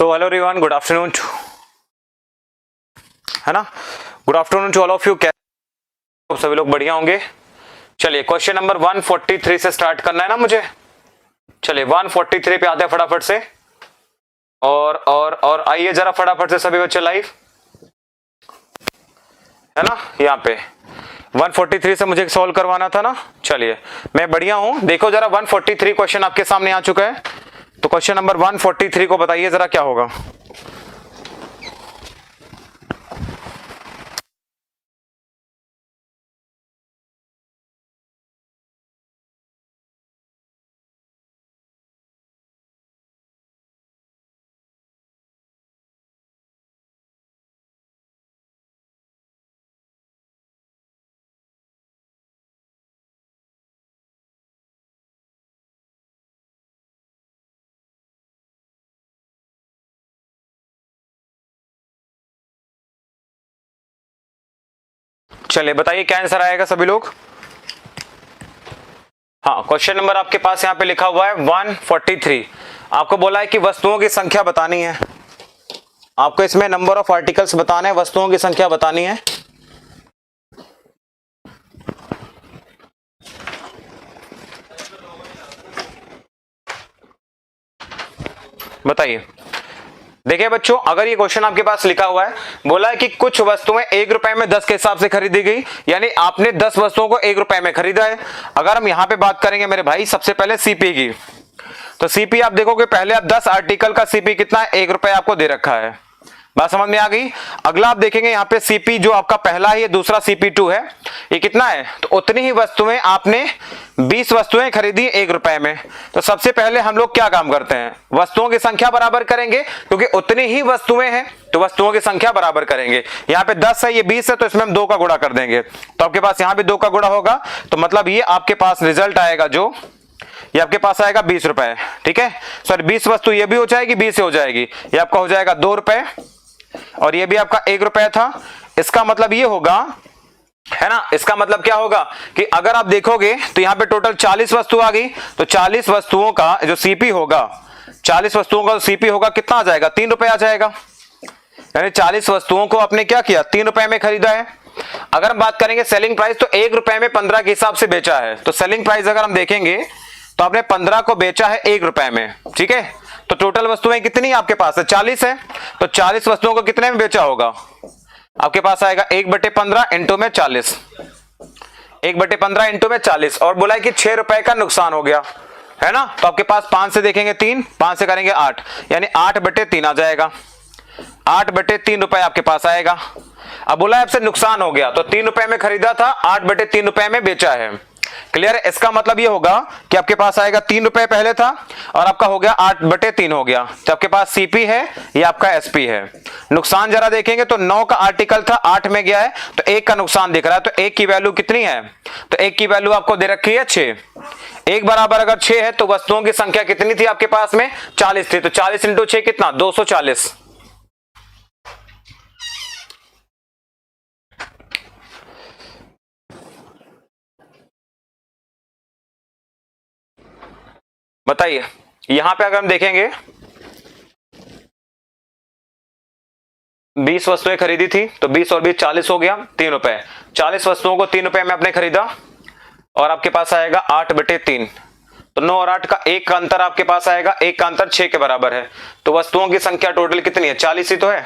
सो hello everyone, good afternoon, है ना। Good afternoon to all of you. कैसे सभी लोग? बढ़िया होंगे। चलिए क्वेश्चन नंबर 143 से स्टार्ट करना है ना मुझे। चलिए 143 पे आते हैं फटाफट से। और आइए जरा फटाफट से सभी बच्चे लाइव, है ना। यहाँ पे 143 से मुझे सॉल्व करवाना था ना। चलिए मैं बढ़िया हूं। देखो जरा 143 क्वेश्चन आपके सामने आ चुका है। तो क्वेश्चन नंबर 143 को बताइए जरा क्या होगा। चलिए बताइए क्या आंसर आएगा सभी लोग। हाँ, क्वेश्चन नंबर आपके पास यहाँ पे लिखा हुआ है 143। आपको बोला है कि वस्तुओं की संख्या बतानी है। आपको इसमें नंबर ऑफ आर्टिकल्स बताना है, वस्तुओं की संख्या बतानी है। बताइए। देखिए बच्चों, अगर ये क्वेश्चन आपके पास लिखा हुआ है, बोला है कि कुछ वस्तुएं 1 रुपए में 10 के हिसाब से खरीदी गई, यानी आपने 10 वस्तुओं को 1 रुपए में खरीदा है। अगर हम यहां पे बात करेंगे मेरे भाई सबसे पहले सीपी की, तो सीपी आप देखोगे पहले आप 10 आर्टिकल का सीपी कितना है, 1 रुपए आपको दे रखा है। बात समझ में आ गई। अगला आप देखेंगे यहाँ पे सीपी जो आपका पहला है, ये दूसरा सीपी2 है, ये कितना है, तो उतनी ही वस्तुएं आपने 20 वस्तुएं खरीदी 1 रुपए में। तो सबसे पहले हम लोग क्या काम करते हैं, वस्तुओं की संख्या बराबर करेंगे, क्योंकि उतनी ही वस्तुएं हैं तो वस्तुओं की संख्या बराबर करेंगे। यहाँ पे 10 है, ये 20 है, तो इसमें हम 2 का गुणा कर देंगे, तो आपके पास यहाँ भी 2 का गुणा होगा। तो मतलब ये आपके पास रिजल्ट आएगा जो ये आपके पास आएगा 20 रुपए। ठीक है, सॉरी 20 वस्तु ये भी हो जाएगी, 20 से हो जाएगी, ये आपका हो जाएगा 2 रुपए, और ये भी आपका 1 रुपया था। इसका मतलब ये होगा, है ना, इसका मतलब क्या होगा कि अगर आप देखोगे तो यहां पे टोटल 40 वस्तु आ गई, तो 40 वस्तुओं का जो सीपी होगा, 40 वस्तुओं का सीपी होगा कितना आ जाएगा, 3 रुपए आ जाएगा। यानी 40 वस्तुओं को आपने क्या किया, 3 रुपए में खरीदा है। अगर हम बात करेंगे सेलिंग प्राइस, तो 1 रुपए में 15 के हिसाब से बेचा है। तो सेलिंग प्राइस अगर हम देखेंगे तो आपने 15 को बेचा है 1 रुपए में। ठीक है, तो टोटल वस्तुएं कितनी आपके पास है, 40 है। तो 40 वस्तुओं को कितने में बेचा होगा, आपके पास आएगा 1/15 इंटू में 40, 1/15 इंटू में 40। और बोला है कि 6 रुपए का नुकसान हो गया, है ना। तो आपके पास 5 से देखेंगे 3, 5 से करेंगे 8, यानी 8/3 आ जाएगा, 8/3 रुपए आपके पास आएगा। अब बोला है आपसे नुकसान हो गया, तो 3 रुपए में खरीदा था, 8/3 रुपए में बेचा है। क्लियर है। इसका मतलब ये होगा कि आपके पास आएगा 3 रुपए पहले था, और आपका हो गया 8/3 हो गया। तो आपके पास सीपी है, ये आपका एसपी है। नुकसान जरा देखेंगे तो 9 का आर्टिकल था, 8 में गया है, तो 1 का नुकसान दिख रहा है। तो 1 की वैल्यू कितनी है, तो 1 की वैल्यू आपको दे रखी है 6। 1 बराबर अगर 6 है, तो वस्तुओं की संख्या कितनी थी आपके पास में, 40 थी। तो 40 इंटू 6 कितना, 240। बताइए, यहां पे अगर हम देखेंगे 20 वस्तुएं खरीदी थी, तो 20 और 20 40 हो गया, 3 रुपए। 40 वस्तुओं को 3 रुपए में आपने खरीदा, और आपके पास आएगा 8/3। तो 9 और 8 का 1 का अंतर आपके पास आएगा, 1 का अंतर 6 के बराबर है। तो वस्तुओं की संख्या टोटल कितनी है, 40 ही तो है।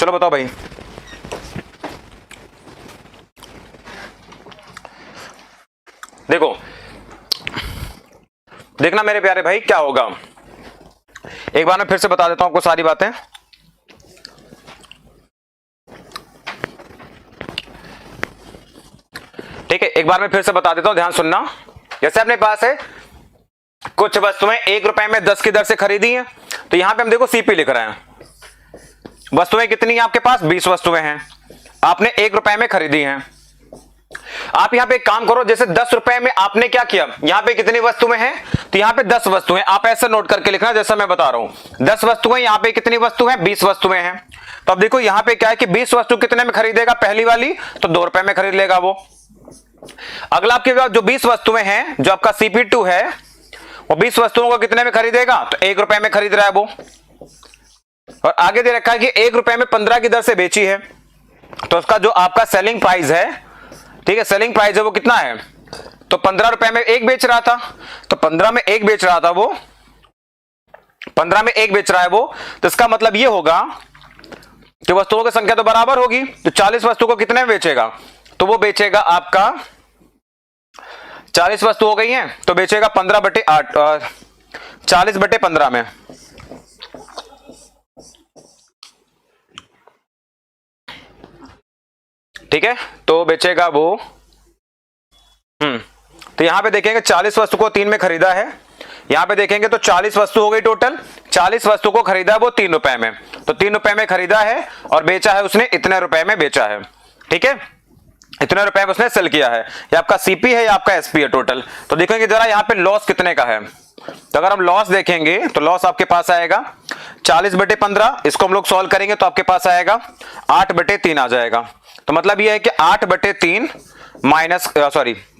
चलो बताओ भाई। देखो देखना मेरे प्यारे भाई क्या होगा, एक बार मैं फिर से बता देता हूं आपको सारी बातें। ठीक है, एक बार मैं फिर से बता देता हूं, ध्यान सुनना। जैसे अपने पास है कुछ वस्तुएं 1 रुपए में 10 की दर से खरीदी हैं, तो यहां पे हम देखो सीपी लिख रहे हैं। वस्तुएं कितनी है आपके पास? 20 वस्तुएं हैं, आपने 1 रुपए में खरीदी हैं। आप यहां पे एक काम करो, जैसे 10 रुपए में आपने क्या किया, यहां पे कितनी वस्तुएं हैं, तो यहां पे 10 वस्तुएं, आप ऐसे नोट करके लिखना जैसा मैं बता रहा हूं। 10 वस्तुएं, यहां पे कितनी वस्तु है? 20 वस्तुएं हैं। तो अब देखो यहां पे क्या है कि 20 वस्तु कितने में खरीदेगा? पहली वाली तो 2 रुपए में खरीद लेगा वो। अगला आपके पास जो 20 वस्तुएं हैं, जो आपका CP2 है, वो 20 वस्तुओं को कितने में खरीदेगा? तो 1 रुपए में खरीद रहा है वो। और आगे दे रखा है कि 1 रुपए में 15 की दर से बेची है, तो उसका जो आपका सेलिंग प्राइस है, ठीक है, सेलिंग प्राइस है वो कितना है? तो 15 रुपए में एक बेच रहा था, तो 15 में एक बेच रहा था वो, 15 में एक बेच रहा है वो, तो इसका मतलब ये होगा कि वस्तुओं की संख्या तो बराबर होगी, तो 40 वस्तु को कितने में बेचेगा? तो वो बेचेगा आपका 40 वस्तु हो गई हैं, तो बेचेगा 15/8, 40/15 में। ठीक है, तो बेचेगा वो तो यहां पे देखेंगे 40 वस्तु को 3 में खरीदा है, यहां पे देखेंगे तो 40 वस्तु हो गई टोटल, 40 वस्तु को खरीदा है वो 3 रुपए में, तो 3 रुपए में खरीदा है और बेचा है उसने इतने रुपए में बेचा है। ठीक है, इतने रुपए में उसने सेल किया है। ये आपका सीपी है, ये आपका एसपी है टोटल। तो देखेंगे जरा यहाँ पे लॉस कितने का है, तो अगर हम लॉस देखेंगे तो लॉस आपके पास आएगा 40/15, इसको हम लोग सॉल्व करेंगे तो आपके पास आएगा 8/3 आ जाएगा। तो मतलब ये है कि 8/3 माइनस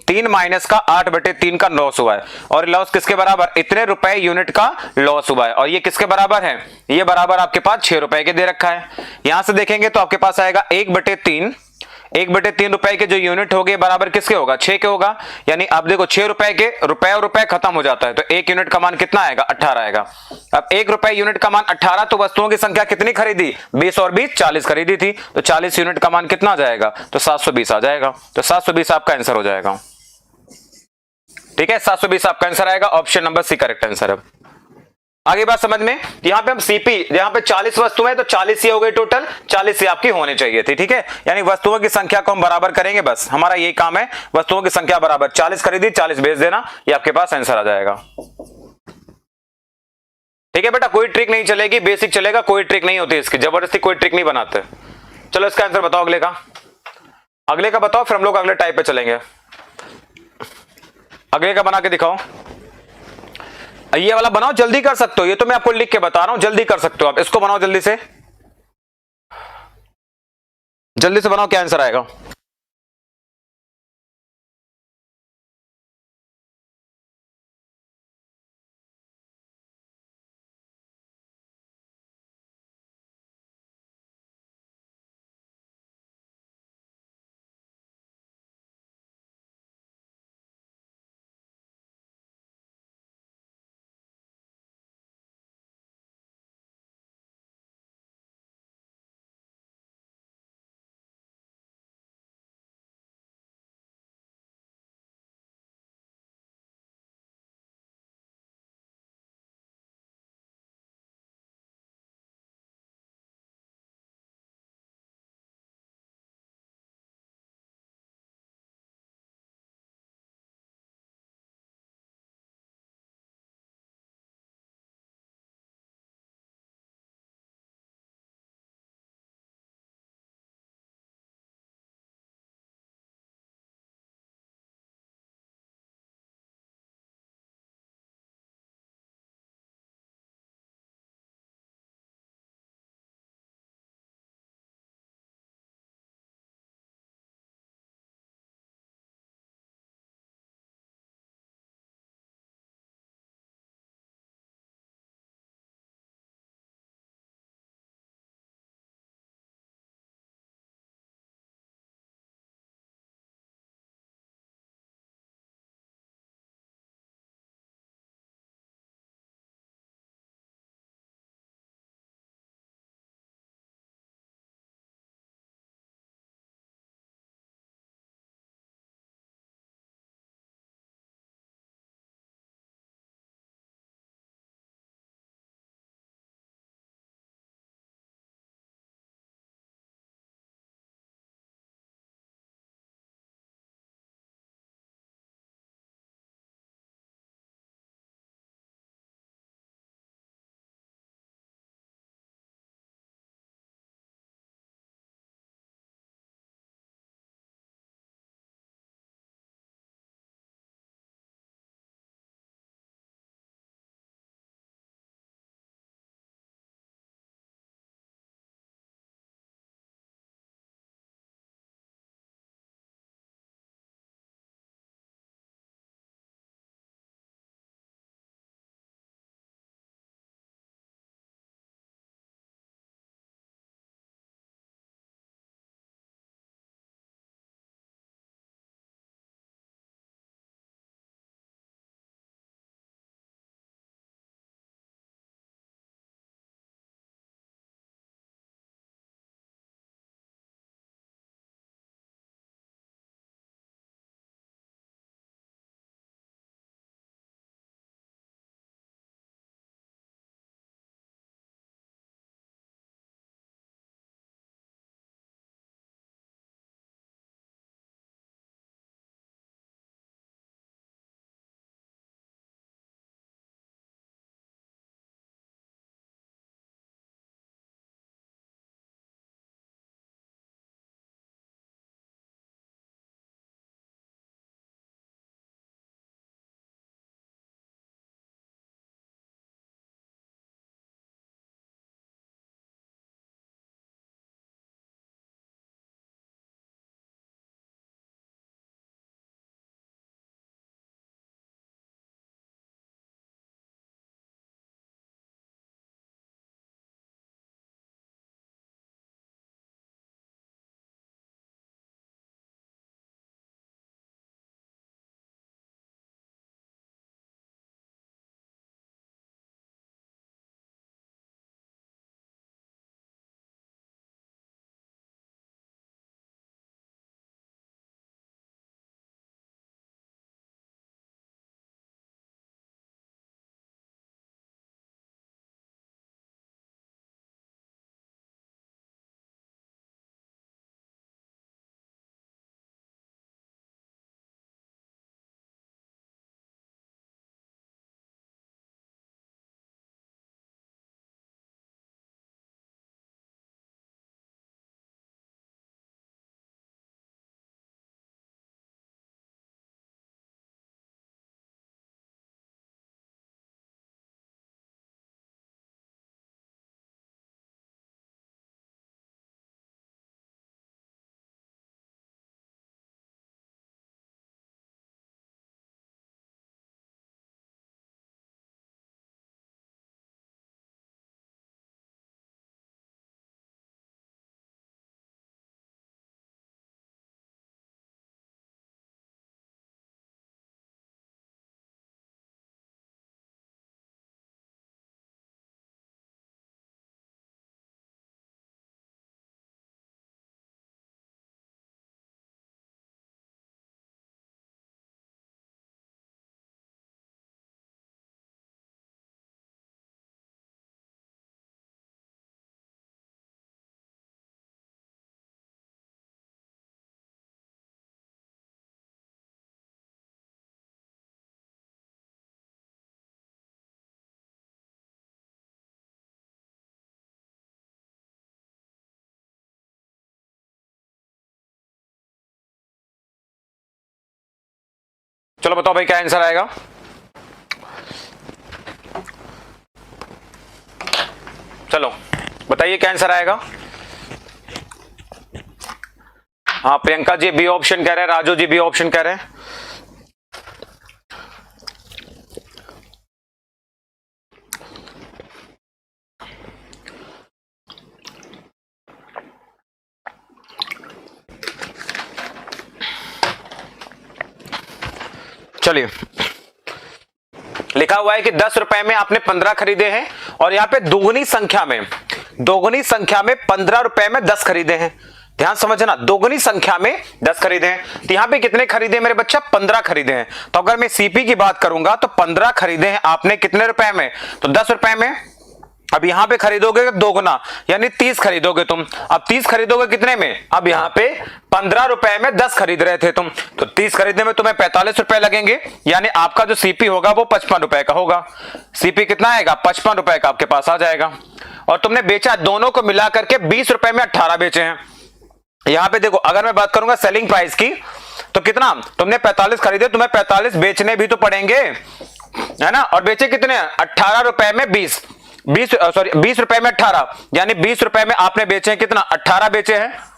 3 माइनस का 8/3 का लॉस हुआ है, और लॉस किसके बराबर? इतने रुपए यूनिट का लॉस हुआ है, और ये किसके बराबर है? ये बराबर आपके पास 6 रुपए के दे रखा है। यहां से देखेंगे तो आपके पास आएगा 1/3, 1/3 रुपए के जो यूनिट हो गए बराबर किसके होगा? 6 के होगा। यानी आप देखो 6 रुपए के रुपए और रुपए खत्म हो जाता है, तो 1 यूनिट का मान कितना आएगा? 18 आएगा। अब 1 रुपए यूनिट का मान 18, तो वस्तुओं की संख्या कितनी खरीदी? 20 और 20 40 खरीदी थी, तो 40 यूनिट का मान कितना आ जाएगा? तो 720 आ जाएगा। तो 720 आपका आंसर हो जाएगा। ठीक है, 720 आपका आंसर आएगा, option number C correct answer है। आगे बात समझ में, यहां पे हम सीपी, यहां पे 40 वस्तुएं, तो 40 ही हो गई टोटल, 40 ही आपकी होनी चाहिए थी। ठीक है, यानी वस्तुओं की संख्या को हम बराबर करेंगे, बस हमारा यही काम है, वस्तुओं की संख्या बराबर, 40 खरीदी 40 बेच देना, ये आपके पास आंसर आ जाएगा। ठीक है बेटा, कोई ट्रिक नहीं चलेगी, बेसिक चलेगा, कोई ट्रिक नहीं होती इसकी, जबरदस्ती कोई ट्रिक नहीं बनाते। चलो इसका आंसर बताओ अगले का, अगले का बताओ, फिर हम लोग अगले टाइप पे चलेंगे। अगले का बना के दिखाओ, ये वाला बनाओ, जल्दी कर सकते हो, ये तो मैं आपको लिख के बता रहा हूं, जल्दी कर सकते हो आप, इसको बनाओ जल्दी से, जल्दी से बनाओ, क्या आंसर आएगा। चलो बताओ भाई क्या आंसर आएगा। चलो बताइए क्या आंसर आएगा। हाँ प्रियंका जी बी ऑप्शन कह रहे हैं, राजू जी बी ऑप्शन कह रहे हैं। चलिए लिखा हुआ है कि 10 रुपए में आपने 15 खरीदे हैं और यहां पे दोगुनी संख्या में 15 रुपए में 10 खरीदे हैं। ध्यान समझना, दोगुनी संख्या में 10 खरीदे हैं। तो यहां पे कितने खरीदे मेरे बच्चा, 15 खरीदे हैं। तो अगर मैं सीपी की बात करूंगा तो 15 खरीदे हैं आपने कितने रुपए में, तो 10 रुपए में। अब यहां पे खरीदोगे दोगुना यानी 30 खरीदोगे तुम। अब 30 खरीदोगे कितने में, अब यहां पे 15 रुपए में 10 खरीद रहे थे तुम, तो 30 खरीदने में तुम्हें 45 रुपए लगेंगे। यानी आपका जो सीपी होगा वो 55 रुपए का होगा। सीपी कितना आएगा, 55 रुपए का आपके पास आ जाएगा। और तुमने बेचा दोनों को मिला करके 20 रुपए में 18 बेचे हैं। यहां पे देखो अगर मैं बात करूंगा सेलिंग प्राइस की, तो कितना तुमने 45 खरीदे, तुम्हें 45 बेचने भी तो पड़ेंगे, है ना। और बेचे कितने, 18 रुपए में 20 रुपए में 18, यानी 20 रुपए में आपने बेचे हैं कितना, 18 बेचे हैं।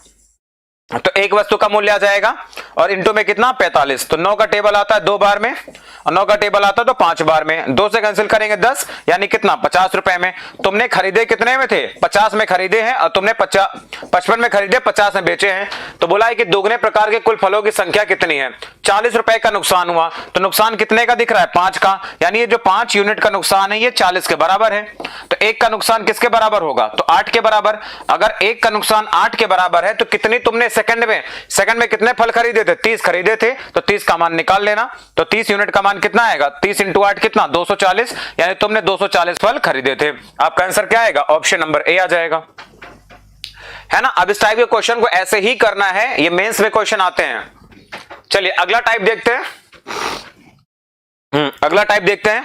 तो एक वस्तु का मूल्य आ जाएगा और इनटू में कितना, 45। तो 9 का टेबल आता है 2 बार में और 9 का टेबल आता है तो 5 बार में। 2 से कैंसिल करेंगे 10, यानी कितना, 50 रुपए में। तुमने खरीदे कितने में थे, 50 में खरीदे हैं और तुमने 55 में खरीदे, 50 में बेचे हैं। तो बोला है कि दोगुने प्रकार के कुल फलों की संख्या कितनी है, 40 रुपए का नुकसान हुआ। तो नुकसान कितने का दिख रहा है, 5 का, यानी ये जो 5 यूनिट का नुकसान है ये 40 के बराबर है। तो एक का नुकसान किसके बराबर होगा, तो 8 के बराबर। अगर एक का नुकसान 8 के बराबर है तो कितनी तुमने सेकंड में कितने फल खरीदे थे, 30 खरीदे थे, तो 30 का मान निकाल लेना। तो 30 यूनिट का मान कितना आएगा, 30 इंटू 8 कितना, 240, यानी तुमने 240 फल खरीदे थे। आपका आंसर क्या आएगा, ऑप्शन नंबर ए आ जाएगा, है ना। अब इस टाइप के क्वेश्चन को ऐसे ही करना है, ये मेंस में क्वेश्चन आते हैं। चलिए अगला टाइप देखते हैं। अगला टाइप देखते हैं।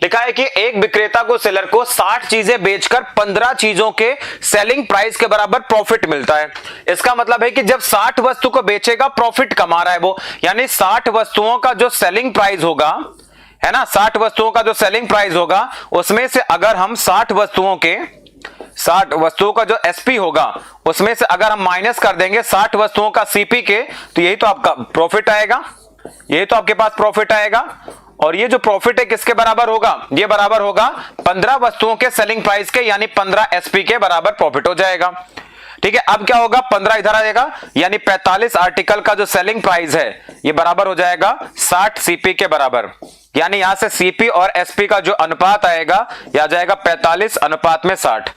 लिखा है कि एक विक्रेता को सेलर को 60 चीजें बेचकर 15 चीजों के सेलिंग प्राइस के बराबर प्रॉफिट मिलता है। इसका मतलब है कि जब 60 वस्तु को बेचेगा प्रॉफिट कमा रहा है वो, यानी 60 वस्तुओं का जो सेलिंग प्राइस होगा, है ना, 60 वस्तुओं का जो सेलिंग प्राइस होगा उसमें से अगर हम 60 वस्तुओं का जो एसपी होगा उसमें से अगर हम माइनस कर देंगे 60 वस्तुओं का सीपी के, तो यही तो आपका प्रॉफिट आएगा, यही तो आपके पास प्रॉफिट आएगा। और ये जो प्रॉफिट है किसके बराबर होगा, ये बराबर होगा 15 वस्तुओं के सेलिंग प्राइस के, यानी 15 एसपी के बराबर प्रॉफिट हो जाएगा। ठीक है, अब क्या होगा, 15 इधर आ जाएगा, यानी 45 आर्टिकल का जो सेलिंग प्राइस है ये बराबर हो जाएगा 60 सीपी के बराबर। यानी यहां से सीपी और एसपी का जो अनुपात आएगा यह आ जाएगा 45 अनुपात में 60।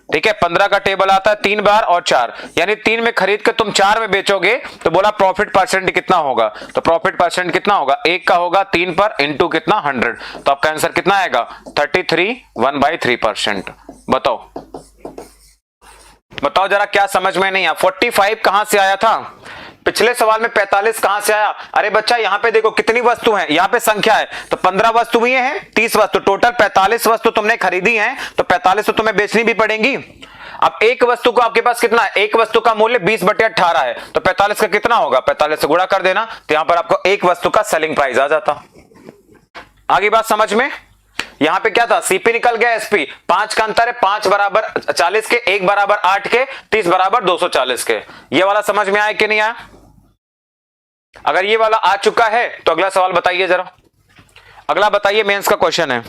ठीक है, 15 का टेबल आता है 3 बार और 4, यानी 3 में खरीद के तुम 4 में बेचोगे, तो बोला प्रॉफिट परसेंट कितना होगा, तो प्रॉफिट परसेंट कितना होगा, 1 का होगा 3 पर इंटू कितना 100। तो आपका आंसर कितना आएगा, 33 1/3%। बताओ जरा क्या समझ में नहीं आया, 45 कहां से आया था, पिछले सवाल में 45 कहां से आया। अरे बच्चा यहां पे देखो कितनी वस्तु है, यहां पे संख्या है, तो 15 वस्तु भी है, 30 वस्तु, टोटल 45 वस्तु तुमने खरीदी है, तो 45 तो तुम्हें बेचनी भी पड़ेंगी। अब एक वस्तु को आपके पास कितना है, एक वस्तु का मूल्य 20/18 है, तो 45 का कितना होगा, 45 से गुणा कर देना, तो यहां पर आपको एक वस्तु का सेलिंग प्राइस आ जाता। आगे बात समझ में, यहां पे क्या था, सीपी निकल गया एसपी, 5 का अंतर है, 5 बराबर 40 के, 1 बराबर 8 के, 30 बराबर 240 के। ये वाला समझ में आया कि नहीं आया। अगर ये वाला आ चुका है तो अगला सवाल बताइए जरा, अगला बताइए, मेंस का क्वेश्चन है।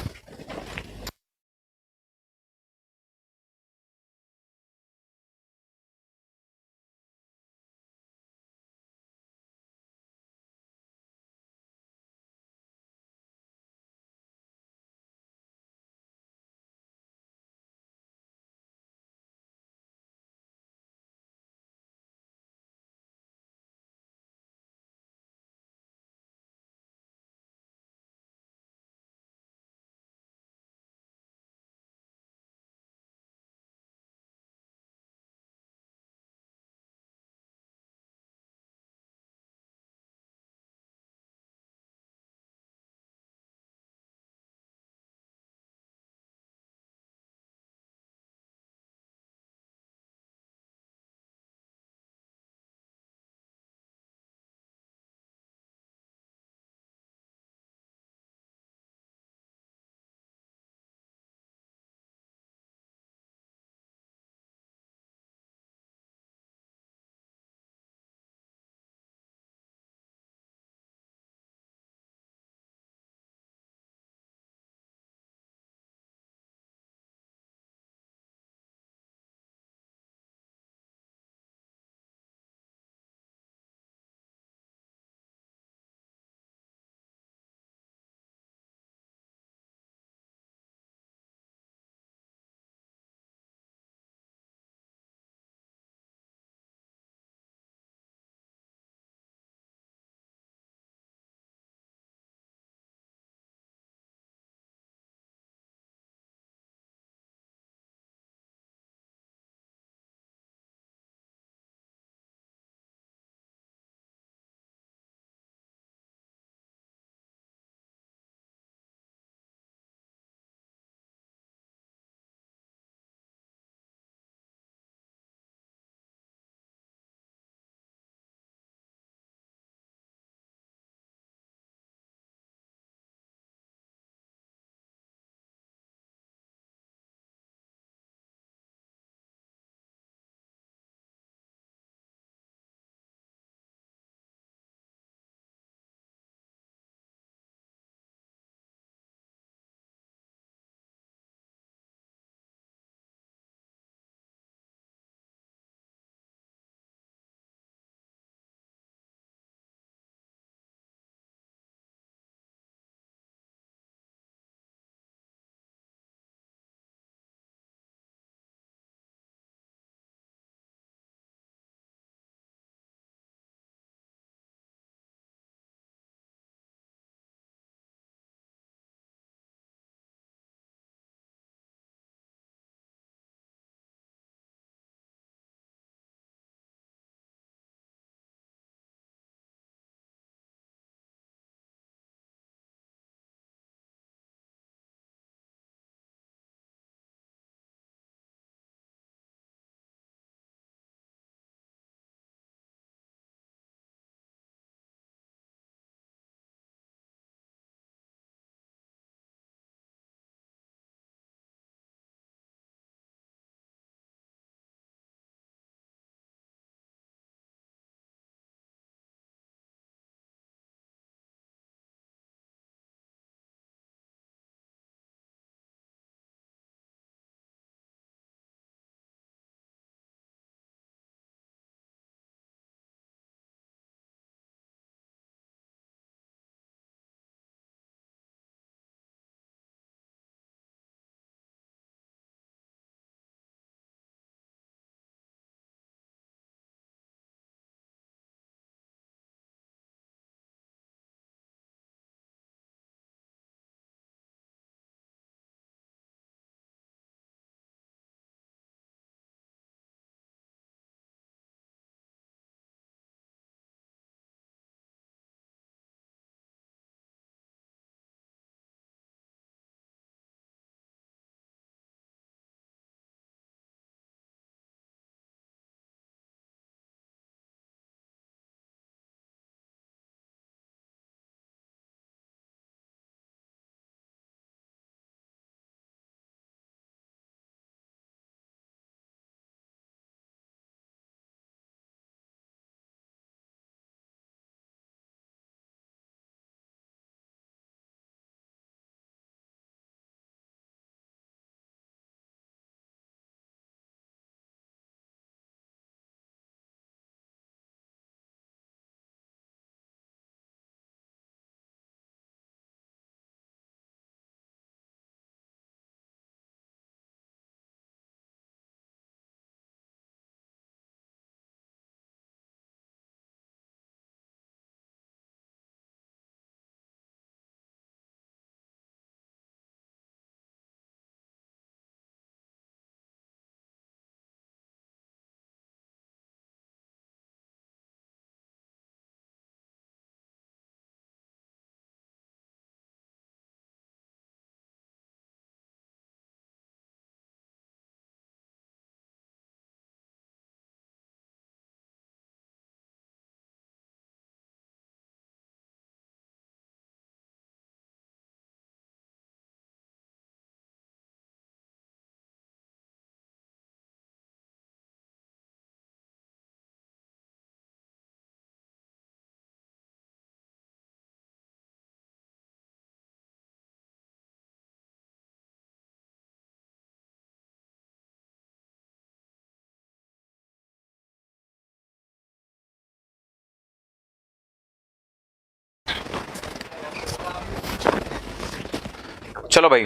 चलो भाई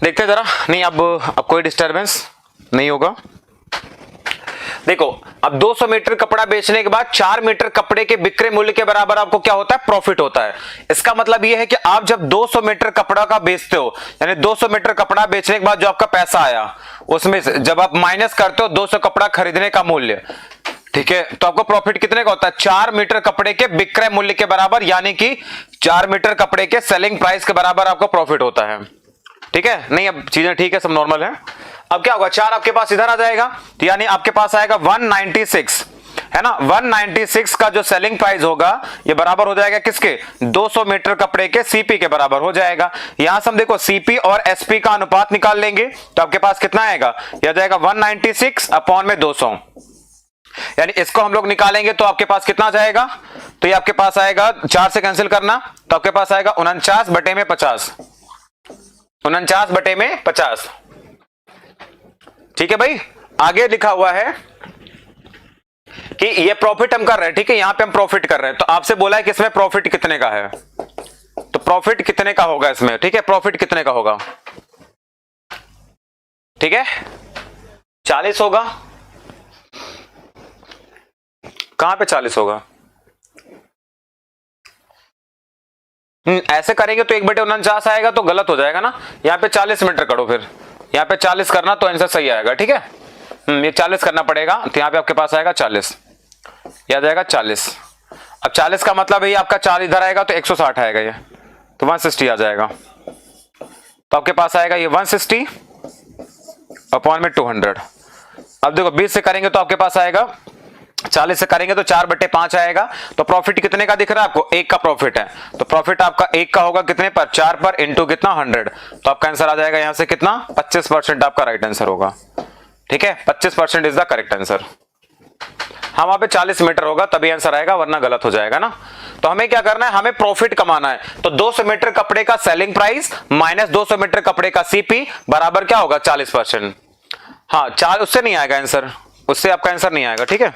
देखते हैं जरा। नहीं अब कोई डिस्टरबेंस नहीं होगा। देखो अब 200 मीटर कपड़ा बेचने के बाद 4 मीटर कपड़े के विक्रय मूल्य के बराबर आपको क्या होता है, प्रॉफिट होता है। इसका मतलब यह है कि आप जब 200 मीटर कपड़ा का बेचते हो, यानी 200 मीटर कपड़ा बेचने के बाद जो आपका पैसा आया उसमें से जब आप माइनस करते हो 200 कपड़ा खरीदने का मूल्य, ठीक है, तो आपको प्रॉफिट कितने का होता है, 4 मीटर कपड़े के विक्रय मूल्य के बराबर, यानी कि 4 मीटर कपड़े के सेलिंग प्राइस के बराबर आपको प्रॉफिट होता है। ठीक है, नहीं अब चीजें ठीक है, सब नॉर्मल है। अब क्या होगा, 4 आपके पास इधर आ जाएगा, तो यानी आपके पास आएगा 196, है ना। 196 का जो सेलिंग प्राइस होगा ये बराबर हो जाएगा किसके, 200 मीटर कपड़े के सीपी के बराबर हो जाएगा। यहां से हम देखो सीपी और एसपी का अनुपात निकाल लेंगे तो आपके पास कितना आएगा, यह जाएगा 196 अपॉन में 200, यानी इसको हम लोग निकालेंगे तो आपके पास कितना जाएगा, तो ये आपके पास आएगा 4 से कैंसिल करना तो आपके पास आएगा 49 बटे में 50, 49 बटे में 50। ठीक है भाई, आगे लिखा हुआ है कि ये प्रॉफिट हम कर रहे हैं, ठीक है, यहां पे हम प्रॉफिट कर रहे हैं, तो आपसे बोला है कि इसमें प्रॉफिट कितने का है, तो प्रॉफिट कितने का होगा इसमें, ठीक है, प्रॉफिट कितने का होगा, ठीक है 40 होगा। कहां पे 40 होगा, ऐसे करेंगे तो 1/49 आएगा तो गलत हो जाएगा ना, यहां पे 40 मीटर करो, फिर यहां पे 40 करना तो आंसर सही आएगा। ठीक है, ये 40 करना पड़ेगा, तो यहां पे आपके पास आएगा 40, याद आएगा 40। अब 40 का मतलब है आपका 4 इधर आएगा तो 160 आएगा, ये तो 160 आ जाएगा, तो आपके पास आएगा ये 160 अपॉन में 200। अब देखो 20 से करेंगे तो आपके पास आएगा, 40 से करेंगे तो 4/5 आएगा, तो प्रॉफिट कितने का दिख रहा है आपको, 1 का प्रॉफिट है, तो प्रॉफिट आपका 1 का होगा कितने पर, 4 पर इंटू कितना 100, तो आपका आंसर आ जाएगा यहां से कितना 25% आपका राइट आंसर होगा। ठीक है, 25% इज द करेक्ट आंसर। हाँ वहां पे 40 मीटर होगा तभी आंसर आएगा, वरना गलत हो जाएगा ना। तो हमें क्या करना है, हमें प्रॉफिट कमाना है, तो 200 मीटर कपड़े का सेलिंग प्राइस माइनस 200 मीटर कपड़े का सीपी बराबर क्या होगा 40%। हाँ 4 उससे नहीं आएगा आंसर, उससे आपका आंसर नहीं आएगा। ठीक है,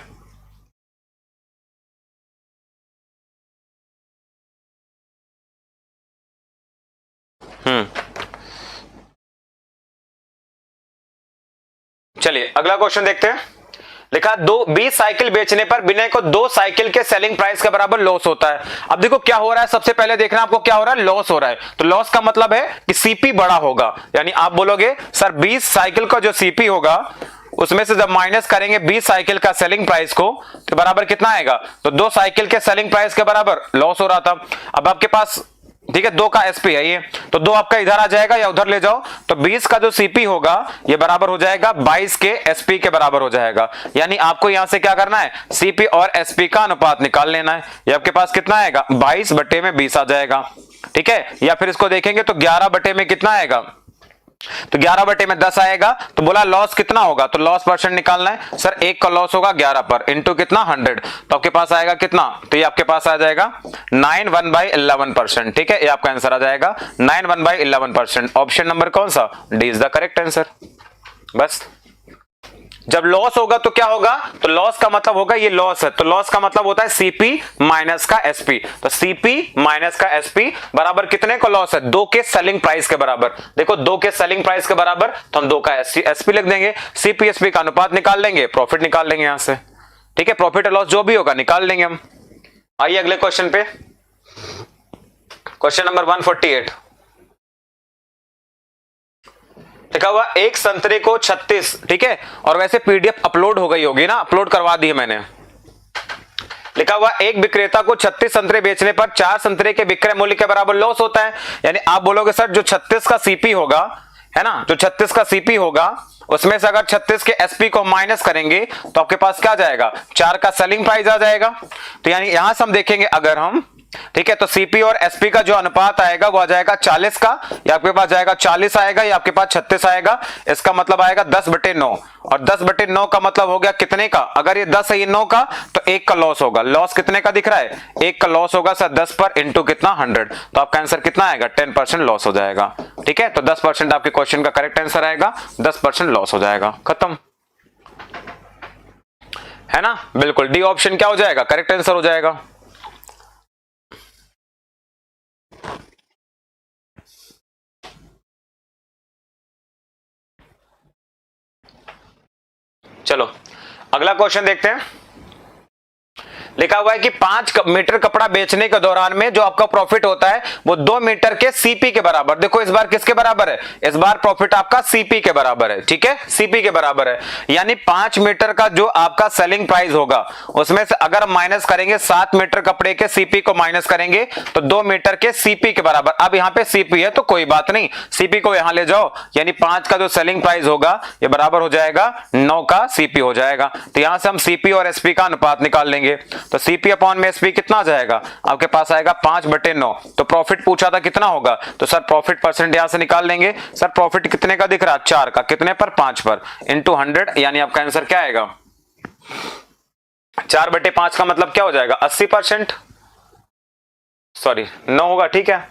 चलिए अगला क्वेश्चन देखते हैं। लिखा 20 साइकिल बेचने पर विनय को 2 साइकिल के सेलिंग प्राइस के बराबर लॉस होता है। अब देखो क्या हो रहा है, सबसे पहले देखना आपको क्या हो रहा है, लॉस हो रहा है, तो लॉस का मतलब है कि सीपी बड़ा होगा, यानी आप बोलोगे सर 20 साइकिल का जो सीपी होगा उसमें से जब माइनस करेंगे 20 साइकिल का सेलिंग प्राइस को तो बराबर कितना आएगा, तो 2 साइकिल के सेलिंग प्राइस के बराबर लॉस हो रहा था। अब आपके पास ठीक है 2 का एसपी है ये, तो 2 आपका इधर आ जाएगा या उधर ले जाओ, तो 20 का जो सीपी होगा ये बराबर हो जाएगा 22 के एसपी के बराबर हो जाएगा। यानी आपको यहां से क्या करना है, सीपी और एसपी का अनुपात निकाल लेना है। ये आपके पास कितना आएगा 22 बटे में 20 आ जाएगा। ठीक है, या फिर इसको देखेंगे तो 11 बटे में कितना आएगा, तो 11 बटे में 10 आएगा। तो बोला लॉस कितना होगा, तो लॉस परसेंट निकालना है, सर 1 का लॉस होगा 11 पर इंटू कितना 100, तो आपके पास आएगा कितना, तो ये आपके पास आ जाएगा 9/11%। ठीक है, ये आपका आंसर आ जाएगा 9/11%। ऑप्शन नंबर कौन सा, D is the correct answer. बस जब लॉस होगा तो क्या होगा, तो लॉस का मतलब होगा ये लॉस है, तो लॉस का मतलब होता है सीपी माइनस का एसपी, तो सीपी माइनस का एसपी बराबर कितने को लॉस है, 2 के सेलिंग प्राइस के बराबर। देखो 2 के सेलिंग प्राइस के बराबर तो हम 2 का एसपी लिख देंगे, सीपी एसपी का अनुपात निकाल लेंगे, प्रॉफिट निकाल लेंगे यहां से। ठीक है, प्रॉफिट और लॉस जो भी होगा निकाल लेंगे हम। आइए अगले क्वेश्चन पे, क्वेश्चन नंबर 148 लिखा हुआ एक संतरे को 36, ठीक है, और वैसे पीडीएफ अपलोड हो गई होगी ना, अपलोड करवा दी है मैंने। लिखा हुआ एक विक्रेता को 36 संतरे बेचने पर 4 संतरे के विक्रय मूल्य के बराबर लॉस होता है। यानी आप बोलोगे सर जो 36 का सीपी होगा, है ना, जो 36 का सीपी होगा उसमें से अगर 36 के एसपी को माइनस करेंगे तो आपके पास क्या जाएगा, 4 का सेलिंग प्राइस आ जाएगा। तो यानी यहां से हम देखेंगे अगर हम, ठीक है, तो सीपी और एसपी का जो अनुपात आएगा वो आ जाएगा 40 का, या आपके पास जाएगा 40 आएगा, या आपके पास 36 आएगा। इसका मतलब आएगा 10/9, और 10/9 का मतलब हो गया कितने का, अगर ये 10 है ये 9 का, तो 1 का लॉस होगा। लॉस कितने का दिख रहा है, 1 का लॉस होगा सर 10 पर इंटू कितना 100, तो आपका आंसर कितना आएगा 10% लॉस हो जाएगा। ठीक है, तो 10% आपके क्वेश्चन का करेक्ट आंसर आएगा, 10% लॉस हो जाएगा, खत्म है ना। बिल्कुल डी ऑप्शन क्या हो जाएगा, करेक्ट आंसर हो जाएगा। चलो अगला क्वेश्चन देखते हैं। लिखा हुआ है कि 5 मीटर कपड़ा बेचने के दौरान में जो आपका प्रॉफिट होता है वो 2 मीटर के सीपी के बराबर। देखो इस बार किसके बराबर है, इस बार प्रॉफिट आपका सीपी के बराबर है, ठीक है, सीपी के बराबर है। यानी 5 मीटर का जो आपका सेलिंग प्राइस होगा उसमें से अगर माइनस करेंगे 7 मीटर कपड़े के सीपी को माइनस करेंगे तो 2 मीटर के सीपी के बराबर। अब यहां पे सीपी है तो कोई बात नहीं, सीपी को यहां ले जाओ, यानी 5 का जो सेलिंग प्राइस होगा ये बराबर हो जाएगा 9 का सीपी हो जाएगा। तो यहां से हम सीपी और एसपी का अनुपात निकाल लेंगे। तो सीपी अपॉन में एसपी कितना आ जाएगा, आपके पास आएगा 5/9। तो प्रॉफिट पूछा था कितना होगा, तो सर प्रॉफिट परसेंट यहां से निकाल लेंगे। सर प्रॉफिट कितने का दिख रहा है, 4 का, कितने पर, 5 पर, इंटू 100, यानी आपका आंसर क्या आएगा 4/5 का मतलब क्या हो जाएगा 80%, सॉरी 9 होगा, ठीक है।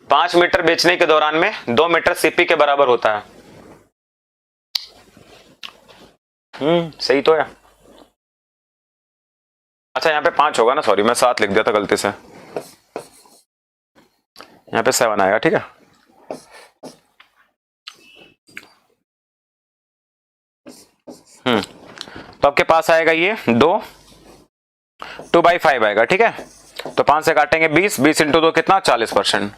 5 मीटर बेचने के दौरान में 2 मीटर सीपी के बराबर होता है। सही तो है। अच्छा यहां पे 5 होगा ना, सॉरी मैं 7 लिख दिया था गलती से, यहां पे 7 आएगा, ठीक है। तो आपके पास आएगा ये 2/5 आएगा, ठीक है। तो 5 से काटेंगे 20, 20 इंटू 2 कितना 40%,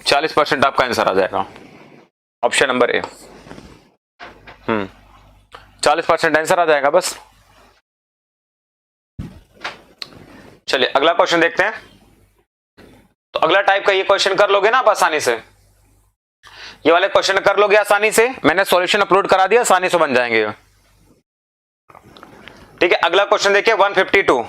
40% आपका आंसर आ जाएगा, ऑप्शन नंबर ए। 40% आंसर आ जाएगा बस। चलिए अगला क्वेश्चन देखते हैं। तो अगला टाइप का ये क्वेश्चन कर लोगे ना आप आसानी से, ये वाले क्वेश्चन कर लोगे आसानी से, मैंने सॉल्यूशन अपलोड करा दिया, आसानी से बन जाएंगे, ठीक है। अगला क्वेश्चन देखिए 152।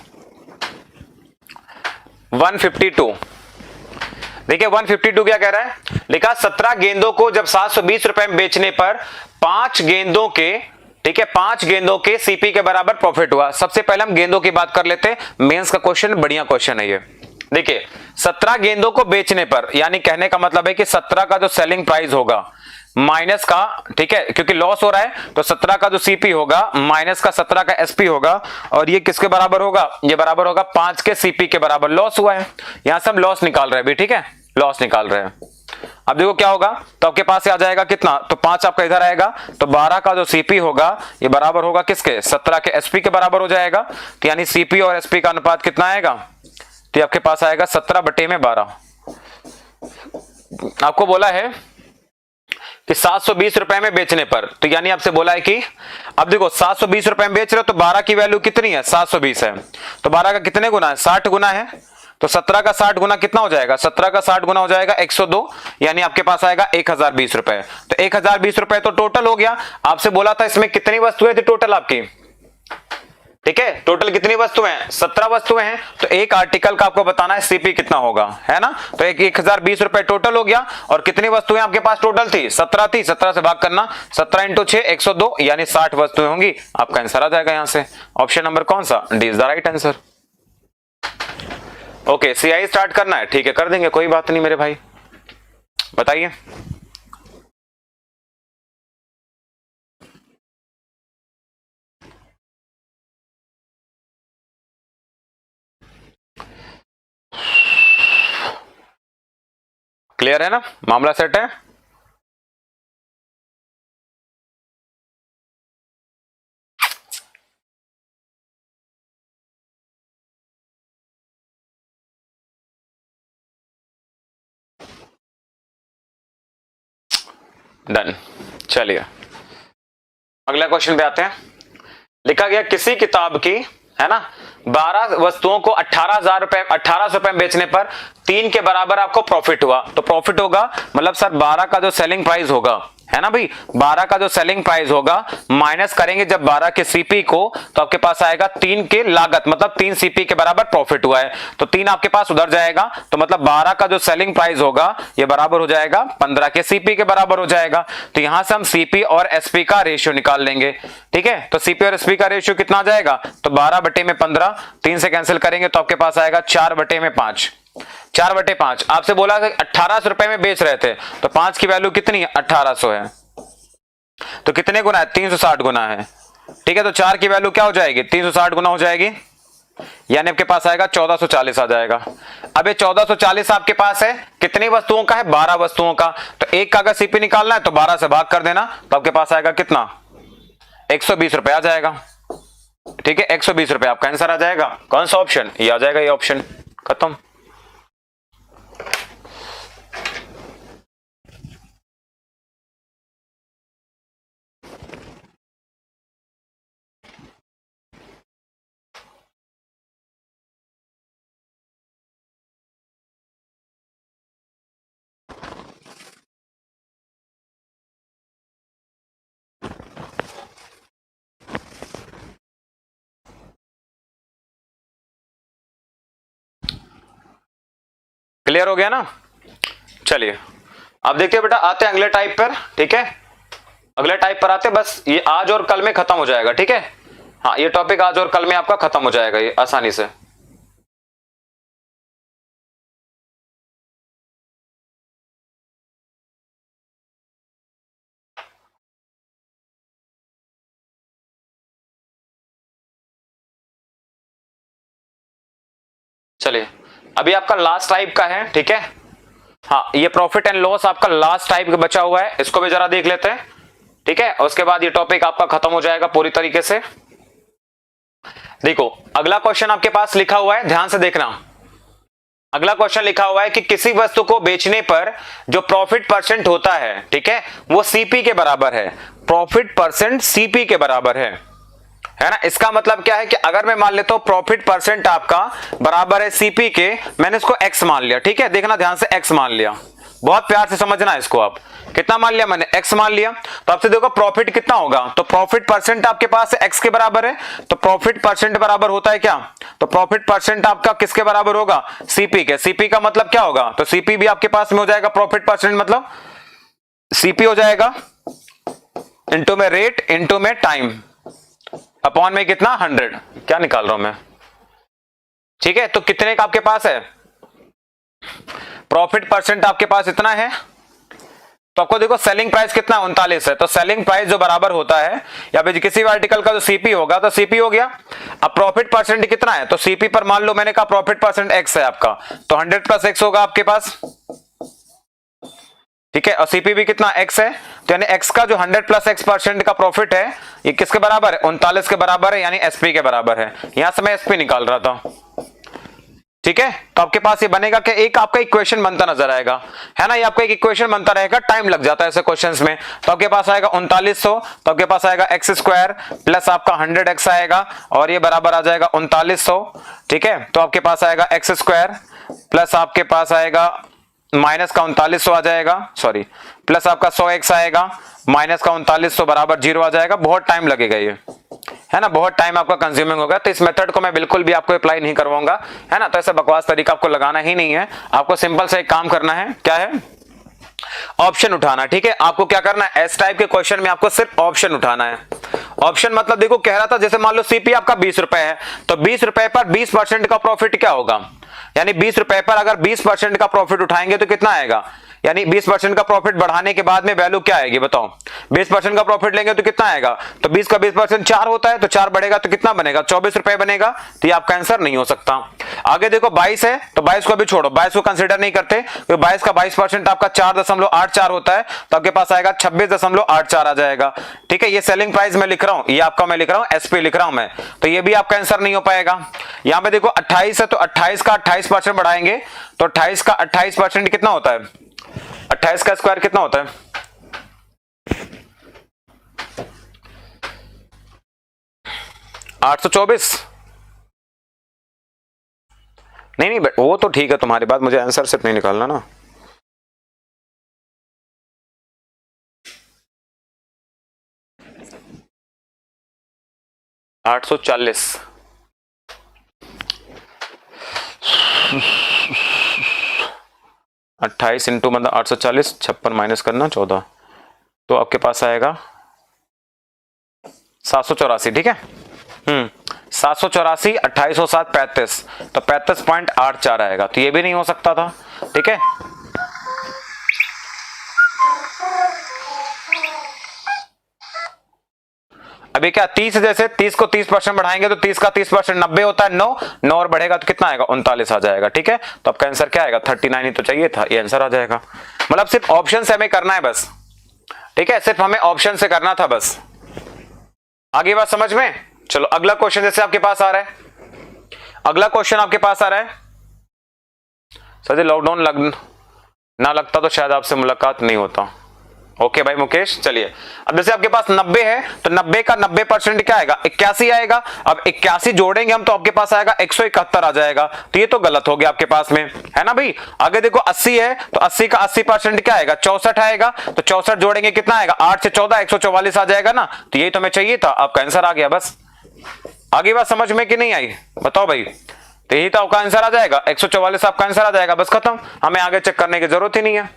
देखिए 152 क्या कह रहा है, लिखा 17 गेंदों को जब 720 रुपए में बेचने पर 5 गेंदों के, ठीक है, 5 गेंदों के सीपी के बराबर प्रॉफिट हुआ। सबसे पहले हम गेंदों की बात कर लेते हैं, मेंस का क्वेश्चन बढ़िया क्वेश्चन है ये। देखिए 17 गेंदों को बेचने पर, यानी कहने का मतलब है कि 17 का जो सेलिंग प्राइस होगा माइनस का, ठीक है, क्योंकि लॉस हो रहा है तो 17 का जो सीपी होगा माइनस का 17 का एसपी होगा, और ये किसके बराबर होगा, ये बराबर होगा 5 के सीपी के बराबर। लॉस हुआ है, यहां से हम लॉस निकाल रहे हैं भी, ठीक है, लॉस निकाल रहे हैं। अब देखो क्या होगा, तो आपके पास आ जाएगा कितना, तो 5 आपका इधर आएगा, तो 12 का जो सीपी होगा ये बराबर होगा किसके, 17 के एसपी के बराबर हो जाएगा। तो यानी सीपी और एसपी का अनुपात कितना आएगा, तो आपके पास आएगा 17/12। आपको बोला है कि 720 रुपए में बेचने पर, तो यानी आपसे बोला है कि अब देखो 720 रुपए में बेच रहे हो तो 12 की वैल्यू कितनी है, 720 है, तो 12 का कितने गुना है, 60 गुना है, तो 17 का 60 गुना कितना हो जाएगा, 17 का 60 गुना हो जाएगा 102, यानी आपके पास आएगा 1020 रुपए। तो 1020 रुपए तो टोटल हो गया। आपसे बोला था इसमें कितनी वस्तुएं थी टोटल आपकी, ठीक है, टोटल कितनी वस्तुएं, 17 वस्तुएं हैं, तो एक आर्टिकल का आपको बताना है सीपी कितना होगा, है ना। तो 1020 रुपए टोटल हो गया, और कितनी वस्तुएं आपके पास टोटल थी, 17 थी, 17 से भाग करना, 17 इंटू 6 102, यानी 60 वस्तुएं होंगी। आपका आंसर आ जाएगा यहां से, ऑप्शन नंबर कौन सा, D is the right answer. Okay CI start करना है, ठीक है कर देंगे, कोई बात नहीं मेरे भाई, बताइए। क्लियर है ना, मामला सेट है। डन। चलिए अगला क्वेश्चन पे आते हैं। लिखा गया किसी किताब की, है ना, 12 वस्तुओं को 18,000 रुपए 1800 रुपए में बेचने पर 3 के बराबर आपको प्रॉफिट हुआ। तो प्रॉफिट होगा मतलब सर 12 का जो सेलिंग प्राइस होगा, है ना भाई, 12 का जो सेलिंग प्राइस होगा माइनस करेंगे जब 12 के सीपी को, तो आपके पास आएगा 3 के लागत, मतलब 3 सीपी के बराबर प्रॉफिट हुआ है, तो 3 आपके पास उधर जाएगा, तो मतलब 12 का जो सेलिंग प्राइस होगा ये बराबर हो जाएगा 15 के सीपी के बराबर हो जाएगा। तो यहां से हम सीपी और एसपी का रेशियो निकाल लेंगे, ठीक है। तो सीपी और एसपी का रेशियो कितना आ जाएगा, तो 12/15, 3 से कैंसिल करेंगे तो आपके पास आएगा 4/5, 4/5। आपसे बोला 1800 रुपए में बेच रहे थे, तो 5 की वैल्यू कितनी है, 1800 है, तो कितने गुना है, 360 गुना है, ठीक है। तो 4 की वैल्यू क्या हो जाएगी, 360 गुना हो जाएगी, यानी आपके पास आएगा 1440 आ जाएगा। अब ये 1440 आपके पास है, कितनी वस्तुओं का है? 12 वस्तुओं का। तो एक का अगर सीपी निकालना है तो 12 से भाग कर देना, तो आपके पास आएगा कितना? 120 रुपए आ जाएगा। ठीक है, 120 रुपए आपका आंसर आ जाएगा। कौन सा ऑप्शन? ये आ जाएगा, ये ऑप्शन। खत्म। क्लियर हो गया ना? चलिए अब देखते हैं बेटा, आते हैं अगले टाइप पर। ठीक है, अगले टाइप पर आते हैं। बस ये आज और कल में खत्म हो जाएगा। ठीक है, हाँ ये टॉपिक आज और कल में आपका खत्म हो जाएगा ये आसानी से। चलिए अभी आपका लास्ट टाइप का है। ठीक है, हाँ ये प्रॉफिट एंड लॉस आपका लास्ट टाइप का बचा हुआ है, इसको भी जरा देख लेते हैं। ठीक है, उसके बाद ये टॉपिक आपका खत्म हो जाएगा पूरी तरीके से। देखो अगला क्वेश्चन आपके पास लिखा हुआ है, ध्यान से देखना। अगला क्वेश्चन लिखा हुआ है कि किसी वस्तु को बेचने पर जो प्रॉफिट परसेंट होता है, ठीक है, वो सीपी के बराबर है। प्रॉफिट परसेंट सीपी के बराबर है ना। इसका मतलब क्या है कि अगर मैं मान लेता हूं प्रॉफिट परसेंट आपका बराबर है सीपी के, मैंने इसको एक्स मान लिया। ठीक है, देखना ध्यान से, एक्स मान लिया, बहुत प्यार से समझना है इसको। आप कितना मान लिया? मैंने एक्स मान लिया। तो आपसे देखो प्रॉफिट कितना होगा, तो प्रॉफिट परसेंट आपके पास एक्स के बराबर है, तो प्रॉफिट परसेंट बराबर होता है क्या? तो प्रॉफिट परसेंट आपका किसके बराबर होगा? सीपी के। सीपी का मतलब क्या होगा? तो सीपी भी आपके पास में हो जाएगा, प्रॉफिट परसेंट मतलब सीपी हो जाएगा इंटू में रेट इंटू में टाइम अपॉन में कितना? 100। क्या निकाल रहा हूं मैं? ठीक है, तो कितने का आपके पास है? प्रॉफिट परसेंट आपके पास इतना है। तो आपको देखो सेलिंग प्राइस कितना? 39 है। तो सेलिंग प्राइस जो बराबर होता है या फिर किसी भी आर्टिकल का जो सीपी होगा, तो सीपी हो गया। अब प्रॉफिट परसेंट कितना है? तो सीपी पर मान लो मैंने कहा प्रॉफिट परसेंट एक्स है आपका, तो 100 प्लस एक्स होगा आपके पास। ठीक है, और सीपी भी कितना? एक्स है। तो यानी एक्स का जो 100 प्लस एक्स परसेंट का प्रॉफिट है, ये किसके बराबर है? 39 के बराबर है, यानी एसपी के बराबर है। यहां से मैं एसपी निकाल रहा था। ठीक है, तो आपके पास ये बनेगा कि एक आपका इक्वेशन बनता नजर आएगा, है ना। ये आपका एक इक्वेशन बनता रहेगा, टाइम लग जाता है ऐसे क्वेश्चंस में। तो आपके पास आएगा 3900, तो आपके पास आएगा एक्स स्क्वायर प्लस आपका 100x आएगा, और ये बराबर आ जाएगा 3900। ठीक है, तो आपके पास आएगा एक्स स्क्वायर प्लस आपके पास आएगा माइनस का 3900 आ जाएगा, सॉरी प्लस आपका 100x आएगा, माइनस का 3900 बराबर 0 आ जाएगा। बहुत टाइम लगेगा ये, है ना, बहुत टाइम आपका कंज्यूमिंग होगा। तो इस मेथड को मैं बिल्कुल भी आपको अप्लाई नहीं करवाऊंगा, है ना। तो ऐसा बकवास तरीका आपको लगाना ही नहीं है। आपको सिंपल से एक काम करना है, क्या है? ऑप्शन उठाना। ठीक है, आपको क्या करना है? एस टाइप के क्वेश्चन में आपको सिर्फ ऑप्शन उठाना है। ऑप्शन मतलब देखो कह रहा था, जैसे मान लो सीपी आपका 20 रुपए है, तो 20 रुपए पर 20% का प्रॉफिट क्या होगा? यानी 20 रुपए पर अगर 20% का प्रॉफिट उठाएंगे तो कितना आएगा? यानी 20% का प्रॉफिट बढ़ाने के बाद में वैल्यू क्या आएगी बताओ? 20% का प्रॉफिट लेंगे तो कितना आएगा? तो 20 का 20% 4 होता है, तो 4 बढ़ेगा तो कितना बनेगा? 24 रुपए बनेगा। तो ये आपका आंसर नहीं हो सकता। आगे देखो 22 है, तो 22 को भी छोड़ो, 22 को कंसीडर नहीं करते, तो 22 का 22% आपका 4.84 होता है, तो आपके पास आएगा 26.84 आ जाएगा। ठीक है, ये सेलिंग प्राइस मैं लिख रहा हूं, ये आपका मैं लिख रहा हूं एसपी लिख रहा हूं मैं, तो ये भी आपका आंसर नहीं हो पाएगा। यहां पे देखो 28 है, तो 28 का 28% बढ़ाएंगे, तो 28 का 28% कितना होता है? 28 का स्क्वायर कितना होता है? 824। नहीं नहीं वो तो ठीक है तुम्हारी बात, मुझे आंसर सिर्फ नहीं निकालना ना। $840। 28 इंटू मतलब 840, 56 माइनस करना 14, तो आपके पास आएगा 784। ठीक है, 784, 2807, 35, तो 35.84 आएगा। तो ये भी नहीं हो सकता था। ठीक है, अभी क्या 30 जैसे 30 को 30% बढ़ाएंगे तो 30 का 30% 90 होता है, 9 9 और बढ़ेगा तो कितना आएगा 39 आ जाएगा। ठीक है, तो आपका आंसर क्या आएगा 39 ही तो चाहिए था, ये आंसर आ जाएगा। मतलब सिर्फ ऑप्शन से हमें करना है बस। ठीक है, सिर्फ हमें ऑप्शन से करना था बस। आगे बात समझ में। चलो अगला क्वेश्चन जैसे आपके पास आ रहा है, अगला क्वेश्चन आपके पास आ रहा है। सर लॉकडाउन ना लगता तो शायद आपसे मुलाकात नहीं होता। ओके भाई मुकेश, चलिए अब जैसे आपके पास 90 है तो 90 का 90% क्या आएगा 81 आएगा। अब 81 जोड़ेंगे हम तो आपके पास आएगा 171 आ जाएगा, तो ये तो गलत हो गया आपके पास में, है ना भाई। आगे देखो 80 है तो 80 का 80% क्या आएगा 64 आएगा, तो 64 जोड़ेंगे कितना आएगा 8 से 14 144 आ जाएगा ना, तो ये तो हमें चाहिए था, आपका आंसर आ गया बस। आगे बात समझ में कि नहीं आई बताओ भाई। तो यही तो आपका आंसर आ जाएगा 144 आपका आंसर आ जाएगा, बस खत्म, हमें आगे चेक करने की जरूरत ही नहीं है।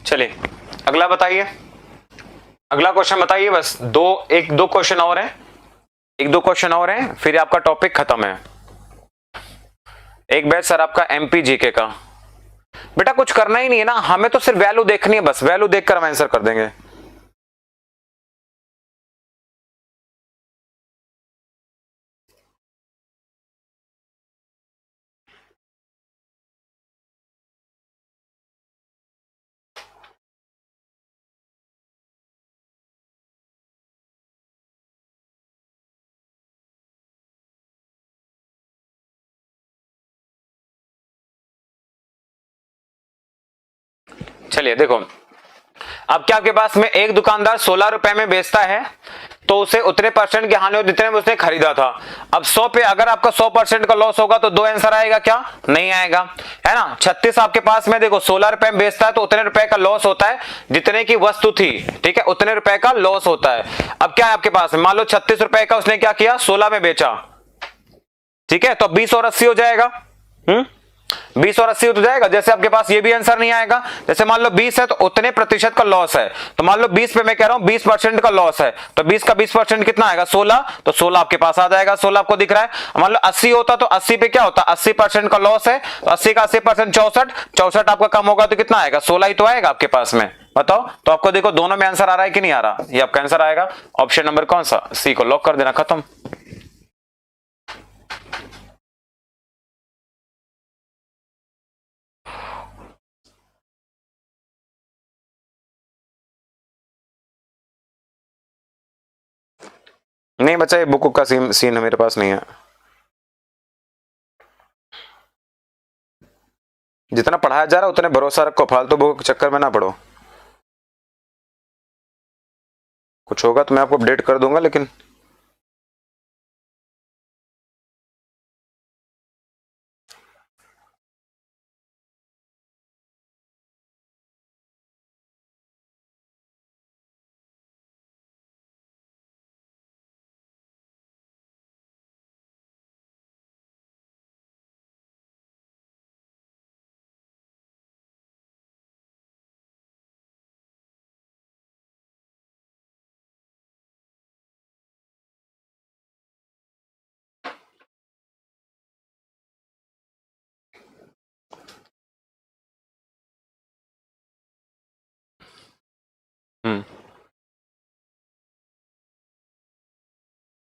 चलिए अगला बताइए, अगला क्वेश्चन बताइए, बस एक दो क्वेश्चन और हैं, एक दो क्वेश्चन और हैं फिर आपका टॉपिक खत्म है। एक बैच सर आपका एमपी जीके का। बेटा कुछ करना ही नहीं है ना, हमें तो सिर्फ वैल्यू देखनी है बस, वैल्यू देखकर हम आंसर कर देंगे। चलिए देखो, अब क्या आपके पास में एक दुकानदार 16 रुपए में बेचता है तो उसे उतने परसेंट की हानि हो जितने में उसने खरीदा था। अब 100 पे अगर आपका 100% का लॉस होगा तो दो आंसर आएगा क्या, नहीं आएगा, है ना। 36 आपके पास में देखो 16 रुपए में बेचता है तो उतने रुपए का लॉस होता है जितने की वस्तु थी, ठीक है, उतने रुपए का लॉस होता है। अब क्या है आपके पास, मान लो 36 रुपए का उसने क्या किया 16 में बेचा, ठीक है, तो 20 और 80 हो जाएगा। 20 और 80 हो जाएगा। जैसे आपके पास ये भी आंसर नहीं आएगा, जैसे मान लो 20 है तो उतने प्रतिशत का लॉस है, तो मान लो 20 पे मैं कह रहा हूं 20% का लॉस है, तो 20 का 20% कितना आएगा 16, तो 16 आपके पास आ जाएगा, 16 आपको दिख रहा है। मान लो 80 होता तो 80 पे क्या होता 80% का लॉस है, तो 80 का 80% 64, 64 आपका कम होगा तो कितना आएगा 16 ही तो आएगा आपके पास में। बताओ तो आपको देखो दोनों में आंसर आ रहा है कि नहीं आ रहा, ये आपका आंसर आएगा ऑप्शन नंबर कौन सा, सी को लॉक कर देना, खत्म। नहीं बच्चा, ये बुक का सीन मेरे पास नहीं है। जितना पढ़ाया जा रहा है उतने भरोसा रखो, फालतू बुक के चक्कर में ना पढ़ो। कुछ होगा तो मैं आपको अपडेट कर दूंगा, लेकिन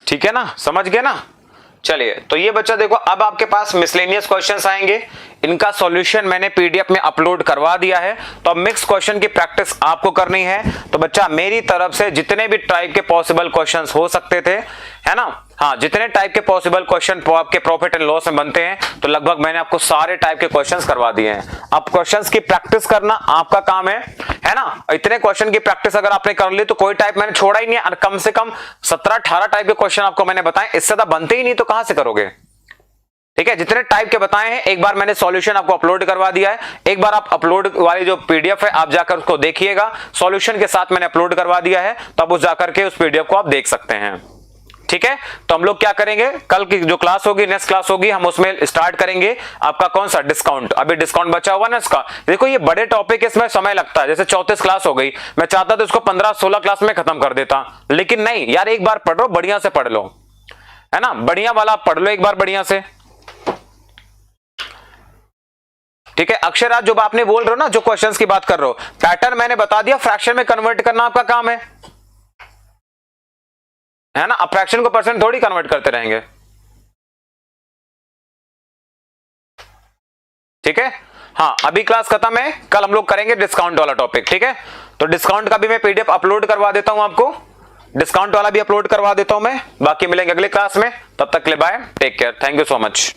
ठीक है ना, समझ गए ना। चलिए, तो ये बच्चा देखो, अब आपके पास मिसलेनियस क्वेश्चंस आएंगे, इनका सॉल्यूशन मैंने पीडीएफ में अपलोड करवा दिया है। तो अब मिक्स क्वेश्चन की प्रैक्टिस आपको करनी है। तो बच्चा मेरी तरफ से जितने भी टाइप के पॉसिबल क्वेश्चंस हो सकते थे, है ना, हाँ, जितने टाइप के पॉसिबल क्वेश्चन आपके प्रॉफिट एंड लॉस में बनते हैं, तो लगभग मैंने आपको सारे टाइप के क्वेश्चंस करवा दिए हैं। अब क्वेश्चंस की प्रैक्टिस करना आपका काम है ना। इतने क्वेश्चन की प्रैक्टिस अगर आपने कर ली तो कोई टाइप मैंने छोड़ा ही नहीं है। कम से कम 17-18 टाइप के क्वेश्चन आपको मैंने बताए, इससे ज्यादा बनते ही नहीं, तो कहां से करोगे। ठीक है, जितने टाइप के बताए हैं एक बार मैंने सॉल्यूशन आपको अपलोड करवा दिया है। एक बार आप अपलोड वाली जो पीडीएफ है आप जाकर उसको देखिएगा, सॉल्यूशन के साथ मैंने अपलोड करवा दिया है, तो आप उस जाकर के उस पीडीएफ को आप देख सकते हैं। ठीक है, तो हम लोग क्या करेंगे, कल की जो क्लास होगी, नेक्स्ट क्लास होगी, हम उसमें स्टार्ट करेंगे आपका कौन सा डिस्काउंट। अभी डिस्काउंट बचा हुआ ना इसका। देखो ये बड़े टॉपिक, इसमें समय लगता है। जैसे 34 क्लास हो गई, मैं चाहता तो इसको 15-16 क्लास में खत्म कर देता, लेकिन नहीं यार, एक बार पढ़ लो, बढ़िया से पढ़ लो, है ना, बढ़िया वाला पढ़ लो एक बार बढ़िया से। ठीक है, अक्षर आज जो आपने बोल रहे हो ना, जो क्वेश्चंस की बात कर रहे हो, पैटर्न मैंने बता दिया, फ्रैक्शन में कन्वर्ट करना आपका काम है ना। अब फ्रैक्शन को परसेंट थोड़ी कन्वर्ट करते रहेंगे। ठीक है, हाँ, अभी क्लास खत्म है, कल हम लोग करेंगे डिस्काउंट वाला टॉपिक। ठीक है, तो डिस्काउंट का भी मैं पीडीएफ अपलोड करवा देता हूं आपको, डिस्काउंट वाला भी अपलोड करवा देता हूं मैं। बाकी मिलेंगे अगले क्लास में, तब तक के लिए bye, take care, thank you so much.